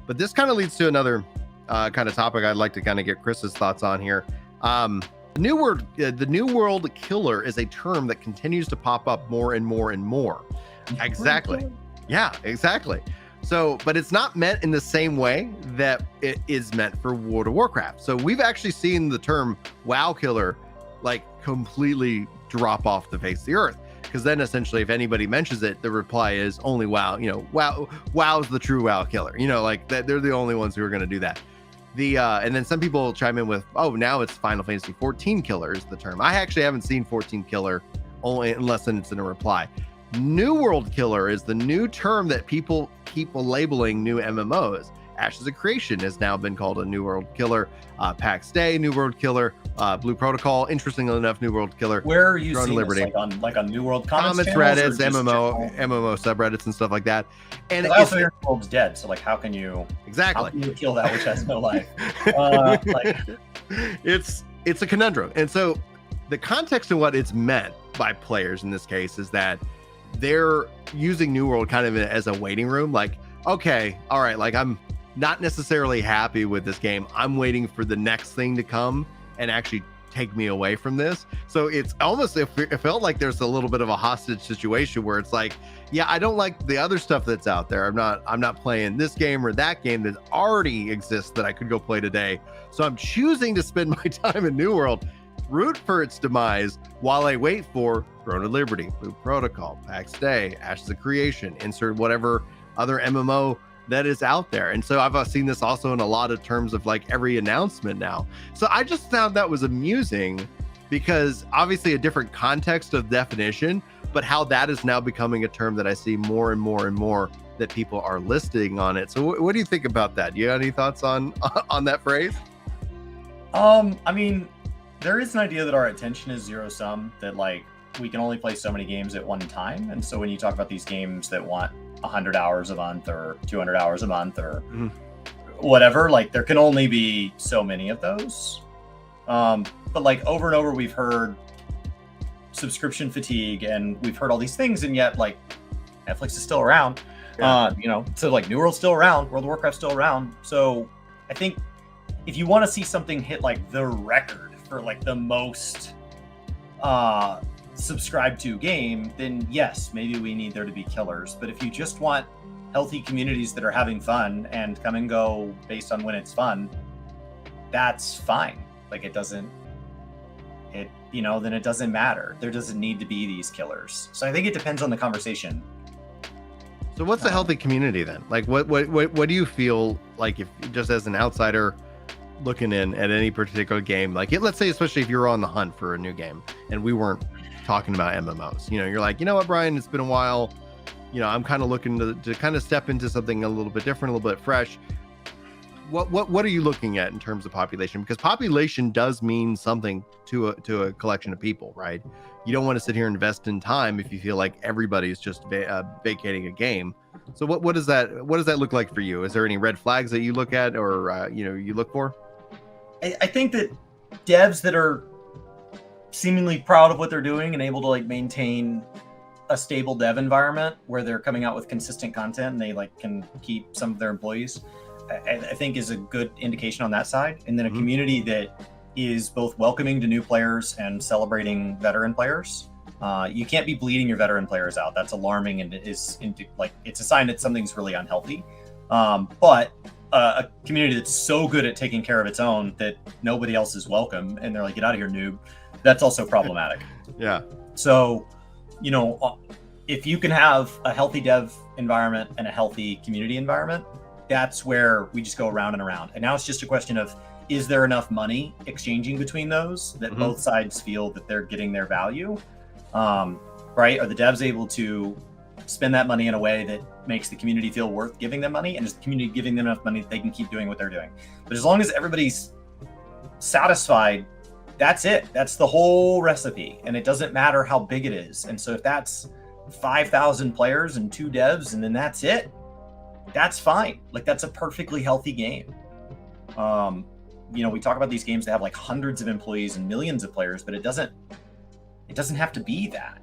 But this kind of leads to another kind of topic I'd like to kind of get Chris's thoughts on here. The new world killer is a term that continues to pop up more and more and more. Exactly. Yeah, exactly. So, but it's not meant in the same way that it is meant for World of Warcraft. So we've actually seen the term WoW killer like completely drop off the face of the earth. Because then essentially if anybody mentions it, the reply is only WoW, WoW's the true WoW killer. Like that they're the only ones who are going to do that. And then some people chime in with, oh, now it's Final Fantasy 14 killer is the term. I actually haven't seen 14 killer only unless it's in a reply. New World Killer is the new term that people keep labeling new MMOs. Ashes of Creation has now been called a New World Killer. PAX Day, New World Killer. Blue Protocol, interestingly enough, New World Killer. Where are you seeing this? Like on New World comments Reddits, MMO subreddits and stuff like that. And I also hear the world's dead, so like how can you kill that which has no life? It's a conundrum. And so the context of what it's meant by players in this case is that they're using New World kind of as a waiting room. Like, okay, all right, like I'm not necessarily happy with this game. I'm waiting for the next thing to come and actually take me away from this. So it's almost, it felt like there's a little bit of a hostage situation where it's like, yeah, I don't like the other stuff that's out there. I'm not playing this game or that game that already exists that I could go play today. So I'm choosing to spend my time in New World, root for its demise while I wait for Throne of Liberty, Blue Protocol, PAX Day, Ashes of Creation, insert whatever other MMO that is out there. And so I've seen this also in a lot of terms of like every announcement now. So I just found that was amusing because obviously a different context of definition, but how that is now becoming a term that I see more and more and more that people are listing on it. So what do you think about that? Do you have any thoughts on that phrase? I mean, there is an idea that our attention is zero sum, that like we can only play so many games at one time. And so when you talk about these games that want 100 hours a month or 200 hours a month or whatever, like there can only be so many of those. But like over and over, we've heard subscription fatigue and we've heard all these things. And yet like Netflix is still around, so like New World's still around, World of Warcraft's still around. So I think if you want to see something hit like the record for like the most subscribed to game, then yes, maybe we need there to be killers. But if you just want healthy communities that are having fun and come and go based on when it's fun, that's fine. Like then it doesn't matter. There doesn't need to be these killers. So I think it depends on the conversation. So what's a healthy community then? Like what do you feel like, if just as an outsider looking in at any particular game, like let's say, especially if you're on the hunt for a new game and we weren't talking about MMOs, you're like, you know what, Brian, it's been a while, I'm kind of looking to kind of step into something a little bit different, a little bit fresh. What are you looking at in terms of population? Because population does mean something to a collection of people, right? You don't want to sit here and invest in time if you feel like everybody's just vacating a game. So what does that look like for you? Is there any red flags that you look at or you look for? I think that devs that are seemingly proud of what they're doing and able to like maintain a stable dev environment where they're coming out with consistent content and they like can keep some of their employees, I think is a good indication on that side. And then a community that is both welcoming to new players and celebrating veteran players. You can't be bleeding your veteran players out. That's alarming and it's a sign that something's really unhealthy. But a community that's so good at taking care of its own that nobody else is welcome and they're like, get out of here, noob. That's also problematic. Yeah. So, if you can have a healthy dev environment and a healthy community environment, that's where we just go around and around. And now it's just a question of, is there enough money exchanging between those that both sides feel that they're getting their value? Right? Are the devs able to spend that money in a way that makes the community feel worth giving them money, and is the community giving them enough money that they can keep doing what they're doing? But as long as everybody's satisfied, that's it. That's the whole recipe. And it doesn't matter how big it is. And so if that's 5,000 players and 2 devs, and then that's it, that's fine. Like that's a perfectly healthy game. We talk about these games that have like hundreds of employees and millions of players, but it doesn't have to be that.